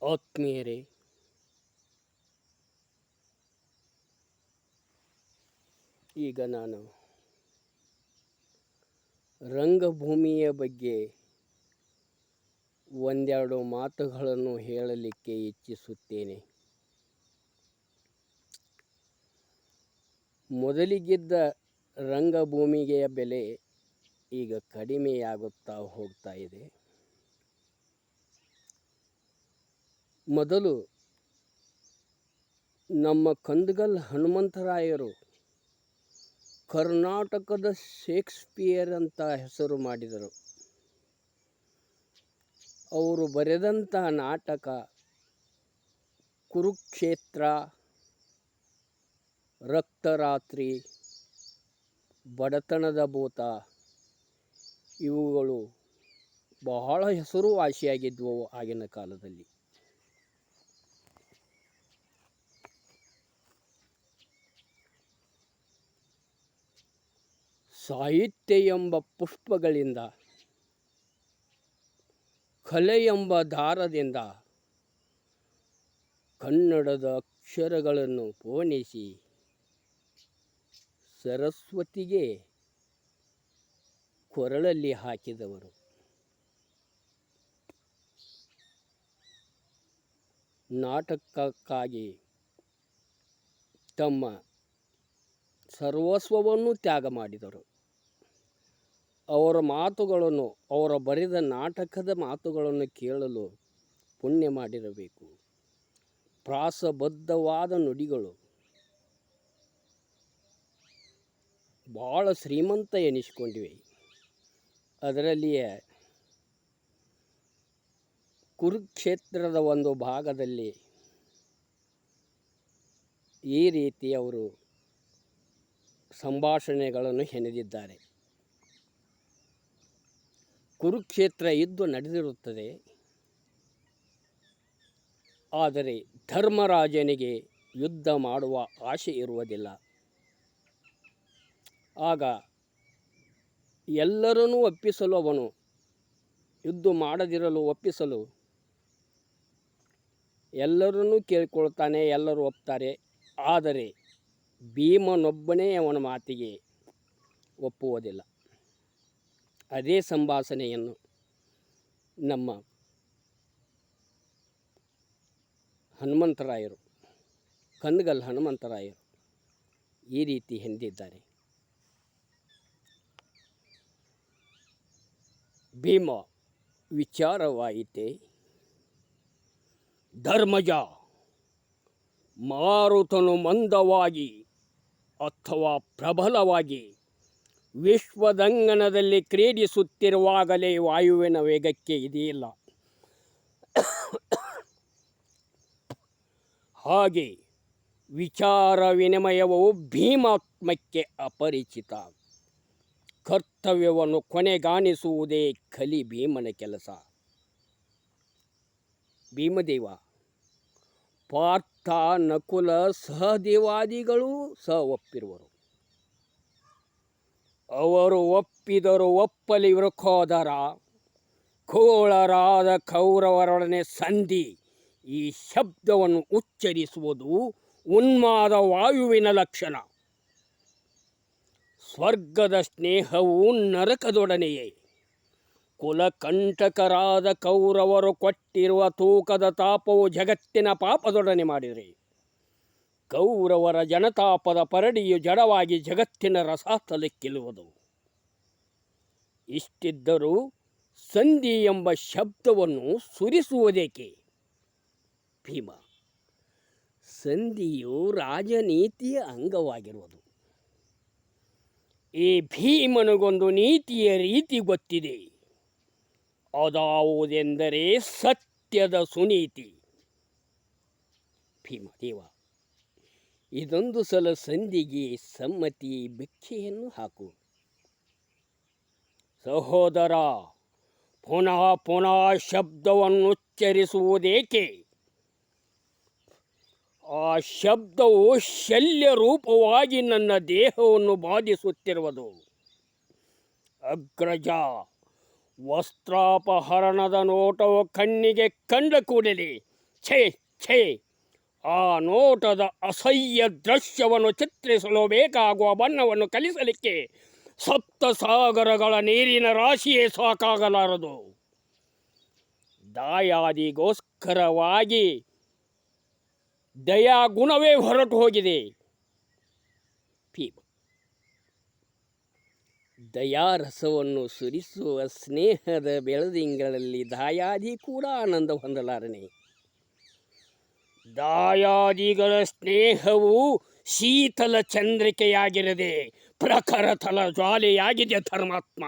ಆತ್ಮೀಯರೇ, ಈಗ ನಾನು ರಂಗಭೂಮಿಯ ಬಗ್ಗೆ ಒಂದೆರಡು ಮಾತುಗಳನ್ನು ಹೇಳಲಿಕ್ಕೆ ಇಚ್ಛಿಸುತ್ತೇನೆ. ಮೊದಲಿಗಿದ್ದ ರಂಗಭೂಮಿಗೆಯ ಬೆಲೆ ಈಗ ಕಡಿಮೆಯಾಗುತ್ತಾ ಹೋಗ್ತಾ ಇದೆ. ಮೊದಲು ನಮ್ಮ ಕಂದಗಲ್ ಹನುಮಂತರಾಯರು ಕರ್ನಾಟಕದ ಶೇಕ್ಸ್ಪಿಯರ್ ಅಂತ ಹೆಸರು ಮಾಡಿದರು. ಅವರು ಬರೆದಂಥ ನಾಟಕ ಕುರುಕ್ಷೇತ್ರ, ರಕ್ತರಾತ್ರಿ, ಬಡತನದ ಭೂತ ಇವುಗಳು ಬಹಳ ಹೆಸರುವಾಸಿಯಾಗಿದ್ವು ಆಗಿನ ಕಾಲದಲ್ಲಿ. ಸಾಹಿತ್ಯ ಎಂಬ ಪುಷ್ಪಗಳಿಂದ, ಕಲೆ ಎಂಬ ದಾರದಿಂದ ಕನ್ನಡದ ಅಕ್ಷರಗಳನ್ನು ಪೋಣಿಸಿ ಸರಸ್ವತಿಗೆ ಕೊರಳಲ್ಲಿ ಹಾಕಿದವರು. ನಾಟಕಕ್ಕಾಗಿ ತಮ್ಮ ಸರ್ವಸ್ವವನ್ನು ತ್ಯಾಗ ಮಾಡಿದರು. ಅವರ ಮಾತುಗಳನ್ನು, ಅವರ ಬರೆದ ನಾಟಕದ ಮಾತುಗಳನ್ನು ಕೇಳಲು ಪುಣ್ಯ ಮಾಡಿರಬೇಕು. ಪ್ರಾಸಬದ್ಧವಾದ ನುಡಿಗಳು ಭಾಳ ಶ್ರೀಮಂತ ಎನಿಸಿಕೊಂಡಿವೆ. ಅದರಲ್ಲಿಯೇ ಕುರುಕ್ಷೇತ್ರದ ಒಂದು ಭಾಗದಲ್ಲಿ ಈ ರೀತಿ ಅವರು ಸಂಭಾಷಣೆಗಳನ್ನು ಹೆಣೆದಿದ್ದಾರೆ. ಕುರುಕ್ಷೇತ್ರ ಯುದ್ಧ ನಡೆದಿರುತ್ತದೆ. ಆದರೆ ಧರ್ಮರಾಜನಿಗೆ ಯುದ್ಧ ಮಾಡುವ ಆಸೆ ಇರುವುದಿಲ್ಲ. ಆಗ ಎಲ್ಲರನ್ನೂ ಒಪ್ಪಿಸಲು, ಅವನು ಯುದ್ಧ ಮಾಡದಿರಲು ಒಪ್ಪಿಸಲು ಎಲ್ಲರನ್ನೂ ಕೇಳಿಕೊಳ್ತಾನೆ. ಎಲ್ಲರೂ ಒಪ್ತಾರೆ. ಆದರೆ ಭೀಮನೊಬ್ಬನೇ ಅವನ ಮಾತಿಗೆ ಒಪ್ಪುವುದಿಲ್ಲ. ಅದೇ ಸಂಭಾಷಣೆಯನ್ನು ನಮ್ಮ ಹನುಮಂತರಾಯರು, ಕಂದಗಲ್ ಹನುಮಂತರಾಯರು ಈ ರೀತಿ ಹೆಣೆದಿದ್ದಾರೆ. ಭೀಮ ವಿಚಾರವಾಯಿತೆ ಧರ್ಮಜ, ಮಾರುತನು ಮಂದವಾಗಿ ಅಥವಾ ಪ್ರಬಲವಾಗಿ ವಿಶ್ವದಂಗನದಲ್ಲಿ ಕ್ರೀಡಿಸುತ್ತಿರುವಾಗಲೇ ವಾಯುವಿನ ವೇಗಕ್ಕೆ ಇದೆಯಿಲ್ಲ. ಹಾಗೆ ವಿಚಾರ ವಿನಿಮಯವು ಭೀಮಾತ್ಮಕ್ಕೆ ಅಪರಿಚಿತ. ಕರ್ತವ್ಯವನ್ನು ಕೊನೆಗಾಣಿಸುವುದೇ ಕಲಿ ಭೀಮನ ಕೆಲಸ. ಭೀಮದೇವ, ಪಾರ್ಥ, ನಕುಲ, ಸಹದೇವಾದಿಗಳೂ ಸಹ ಒಪ್ಪಿರುವರು. ಅವರು ಒಪ್ಪಿದರು ಒಪ್ಪಲಿ ವೃಕೋದರ, ಕೋಳರಾದ ಕೌರವರೊಡನೆ ಸಂಧಿ. ಈ ಶಬ್ದವನ್ನು ಉಚ್ಚರಿಸುವುದು ಉನ್ಮಾದ ವಾಯುವಿನ ಲಕ್ಷಣ. ಸ್ವರ್ಗದ ಸ್ನೇಹವು ನರಕದೊಡನೆಯೇ. ಕುಲಕಂಟಕರಾದ ಕೌರವರು ಕೊಟ್ಟಿರುವ ತೂಕದ ತಾಪವು ಜಗತ್ತಿನ ಪಾಪದೊಡನೆ ಮಾಡಿದರೆ, ಕೌರವರ ಜನತಾಪದ ಪರಡಿಯು ಜಡವಾಗಿ ಜಗತ್ತಿನ ರಸಾತಲಕ್ಕಿಲ್ಲುವುದು. ಇಷ್ಟಿದ್ದರೂ ಸಂಧಿ ಎಂಬ ಶಬ್ದವನ್ನು ಸುರಿಸುವುದೇಕೆ? ಭೀಮ, ಸಂಧಿಯು ರಾಜನೀತಿಯ ಅಂಗವಾಗಿರುವುದು. ಈ ಭೀಮನಿಗೊಂದು ನೀತಿಯ ರೀತಿ ಗೊತ್ತಿದೆ. ಅದಾವುದೆಂದರೆ ಸತ್ಯದ ಸುನೀತಿ. ಭೀಮದೇವ, ಇದೊಂದು ಸಲ ಸಂಧಿಗೆ ಸಮ್ಮತಿ ಭಿಕ್ಷೆಯನ್ನು ಹಾಕು. ಸಹೋದರ, ಪುನಃ ಪುನಃ ಶಬ್ದವನ್ನು ಉಚ್ಚರಿಸುವುದೇಕೆ? ಆ ಶಬ್ದವು ಶಲ್ಯ ರೂಪವಾಗಿ ನನ್ನ ದೇಹವನ್ನು ಬಾಧಿಸುತ್ತಿರುವುದು. ಅಗ್ರಜ, ವಸ್ತ್ರಾಪಹರಣದ ನೋಟವು ಕಣ್ಣಿಗೆ ಕಂಡ ಕೂಡಲೇ ಛೇ ಛೇ, ಆ ನೋಟದ ಅಸಹ್ಯ ದೃಶ್ಯವನ್ನು ಚಿತ್ರಿಸಲು ಬೇಕಾಗುವ ಬಣ್ಣವನ್ನು ಕಲಿಸಲಿಕ್ಕೆ ಸಪ್ತ ಸಾಗರಗಳ ನೀರಿನ ರಾಶಿಯೇ ಸಾಕಾಗಲಾರದು. ದಾಯಾದಿಗೋಸ್ಕರವಾಗಿ ದಯಾಗುಣವೇ ಹೊರಟು ಹೋಗಿದೆ. ಭೀಮ ದಯಾರಸವನ್ನು ಸುರಿಸುವ ಸ್ನೇಹದ ಬೆಳದಿಂಗಳಲ್ಲಿ ದಾಯಾದಿ ಕೂಡ ಆನಂದ ಹೊಂದಲಾರನೆ. ದಾಯಾದಿಗಳ ಸ್ನೇಹವು ಶೀತಲ ಚಂದ್ರಿಕೆಯಾಗಿರದೆ ಪ್ರಖರ ತಲ ಜ್ವಾಲೆಯಾಗಿದೆ ಧರ್ಮಾತ್ಮ.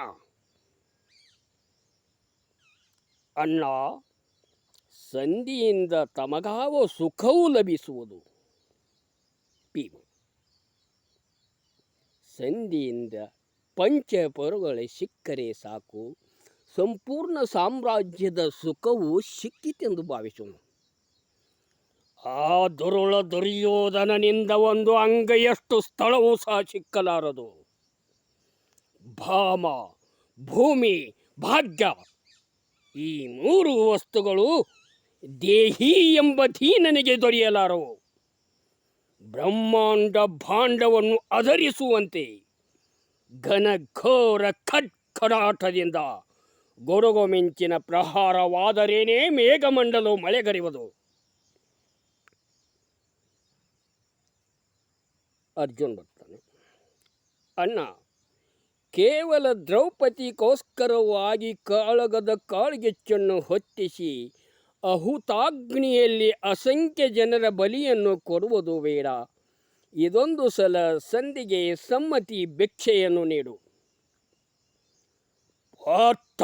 ಅಣ್ಣ, ಸಂಧಿಯಿಂದ ತಮಗಾವ ಸುಖವೂ ಲಭಿಸುವುದು. ಭೀಮ ಸಂಧಿಯಿಂದ ಪಂಚಪರುಗಳೇ ಸಿಕ್ಕರೆ ಸಾಕು, ಸಂಪೂರ್ಣ ಸಾಮ್ರಾಜ್ಯದ ಸುಖವು ಸಿಕ್ಕಿತೆಂದು ಭಾವಿಸೋಣ. ಆ ದುರುಳ ದುರ್ಯೋಧನನಿಂದ ಒಂದು ಅಂಗೈಯಷ್ಟು ಸ್ಥಳವೂ ಸಹ ಸಿಕ್ಕಲಾರದು. ಭಾಮ, ಭೂಮಿ, ಭಾಗ್ಯ ಈ ಮೂರು ವಸ್ತುಗಳು ದೇಹಿ ಎಂಬ ದೀನನಿಗೆ ದೊರೆಯಲಾರವು. ಬ್ರಹ್ಮಾಂಡ ಭಾಂಡವನ್ನು ಆಧರಿಸುವಂತೆ ಘನಘೋರ ಖಡ್ಖಡಾಟದಿಂದ ಗೊಡುಗು ಮಿಂಚಿನ ಪ್ರಹಾರವಾದರೇನೇ ಮೇಘಮಂಡಲವು ಮಳೆಗರೆಯುವುದು. ಅರ್ಜುನ್ ಬರ್ತಾನೆ. ಅಣ್ಣ, ಕೇವಲ ದ್ರೌಪದಿಗೋಸ್ಕರವಾಗಿ ಕಾಳಗದ ಕಾಳ್ಗಿಚ್ಚನ್ನು ಹೊತ್ತಿಸಿ ಅಹುತಾಗ್ನಿಯಲ್ಲಿ ಅಸಂಖ್ಯ ಜನರ ಬಲಿಯನ್ನು ಕೊಡುವುದು ಬೇಡ. ಇದೊಂದು ಸಲ ಸಂಧಿಗೆ ಸಮ್ಮತಿ ಭಿಕ್ಷೆಯನ್ನು ನೀಡು. ಪಾರ್ಥ,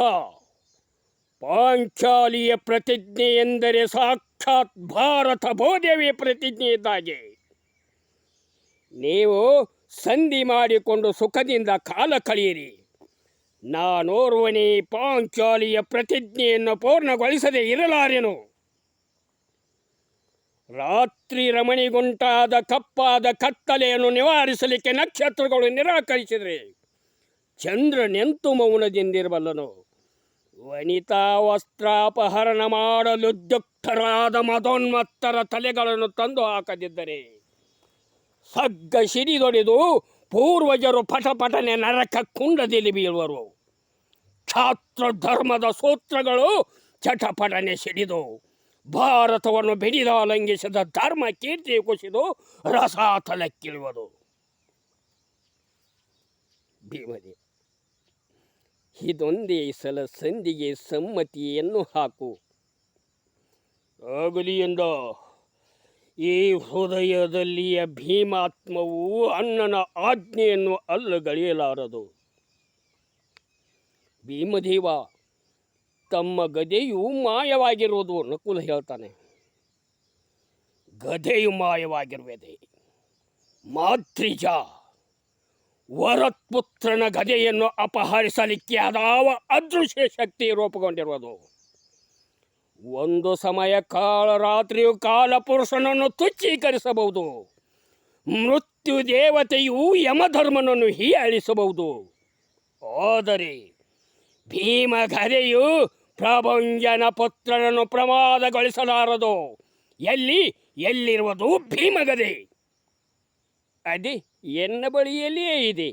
ಪಾಂಚಾಲಿಯ ಪ್ರತಿಜ್ಞೆ ಎಂದರೆ ಸಾಕ್ಷಾತ್ ಭಾರತ ಭೂದೇವಿಯ ಪ್ರತಿಜ್ಞೆ ಇದ್ದಾಗೆ. ನೀವು ಸಂಧಿ ಮಾಡಿಕೊಂಡು ಸುಖದಿಂದ ಕಾಲ ಕಳೆಯಿರಿ. ನಾನೋರ್ವನೇ ಪಾಂಚಾಲಿಯ ಪ್ರತಿಜ್ಞೆಯನ್ನು ಪೂರ್ಣಗೊಳಿಸದೆ ಇರಲಾರೆನು. ರಾತ್ರಿ ರಮಣಿಗುಂಟಾದ ಕಪ್ಪಾದ ಕತ್ತಲೆಯನ್ನು ನಿವಾರಿಸಲಿಕ್ಕೆ ನಕ್ಷತ್ರಗಳು ನಿರಾಕರಿಸಿದರೆ ಚಂದ್ರನೆಂತು ಮೌನದಿಂದಿರಬಲ್ಲನು. ವನಿತಾ ವಸ್ತ್ರಾಪಹರಣ ಮಾಡಲು ದುಃಖರಾದ ಮದೋನ್ಮತ್ತರ ತಲೆಗಳನ್ನು ತಂದು ಹಾಕದಿದ್ದರೆ ಸಗ್ಗ ಸಿಡಿದೊಡೆದು ಪೂರ್ವಜರು ಪಟಪಟನೆ ನರಕ ಕುಂಡದಲ್ಲಿ ಬೀಳುವರು. ಕ್ಷಾತ್ರ ಧರ್ಮದ ಸೂತ್ರಗಳು ಚಟಪಟನೆ ಸಿಡಿದು ಭಾರತವನ್ನು ಬೆಡಿದಾಲಂಘಿಸಿದ ಧರ್ಮ ಕೀರ್ತಿ ಕುಸಿದು ರಸಾತಲಕ್ಕಿಳುವುದು. ಭೀಮನೇ, ಇದೊಂದೇ ಸಲ ಸಂಧಿಗೆ ಸಮ್ಮತಿಯನ್ನು ಹಾಕು. ಆಗಲಿ ಎಂದ. ಈ ಹೃದಯದಲ್ಲಿಯ ಭೀಮಾತ್ಮವು ಅಣ್ಣನ ಆಜ್ಞೆಯನ್ನು ಅಲ್ಲಗಳೆಯಲಾರದು. ಭೀಮದೇವ, ತಮ್ಮ ಗದೆಯು ಮಾಯವಾಗಿರುವುದು ನಕುಲ ಹೇಳ್ತಾನೆ. ಗದೆಯು ಮಾಯವಾಗಿರುತ್ತದೆ. ಮಾದ್ರಿಜ ವರತ್ಪುತ್ರನ ಗದೆಯನ್ನು ಅಪಹರಿಸಲಿಕ್ಕೆ ಅದಾವ ಅದೃಶ್ಯ ಶಕ್ತಿ ರೂಪುಗೊಂಡಿರುವುದು. ಒಂದು ಸಮಯ ಕಾಲರಾತ್ರಿಯು ಕಾಲಪುರುಷನನ್ನು ತುಚ್ಛೀಕರಿಸಬಹುದು. ಮೃತ್ಯು ದೇವತೆಯು ಯಮಧರ್ಮನನ್ನು ಹೀಯಾಳಿಸಬಹುದು. ಆದರೆ ಭೀಮಗದೆಯು ಪ್ರಭಂಜನ ಪುತ್ರನನ್ನು ಪ್ರಮಾದಗೊಳಿಸಲಾರದು. ಎಲ್ಲಿರುವುದು ಭೀಮಗದೆ? ಅದೇ ಎನ್ನ ಬಳಿಯಲ್ಲಿಯೇ ಇದೆ.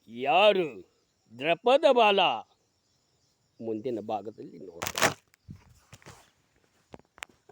ಯಾರು? ದ್ರಪದ ಬಾಲ. ಮುಂದಿನ ಭಾಗದಲ್ಲಿ ನೋಡ್ತಾರೆ.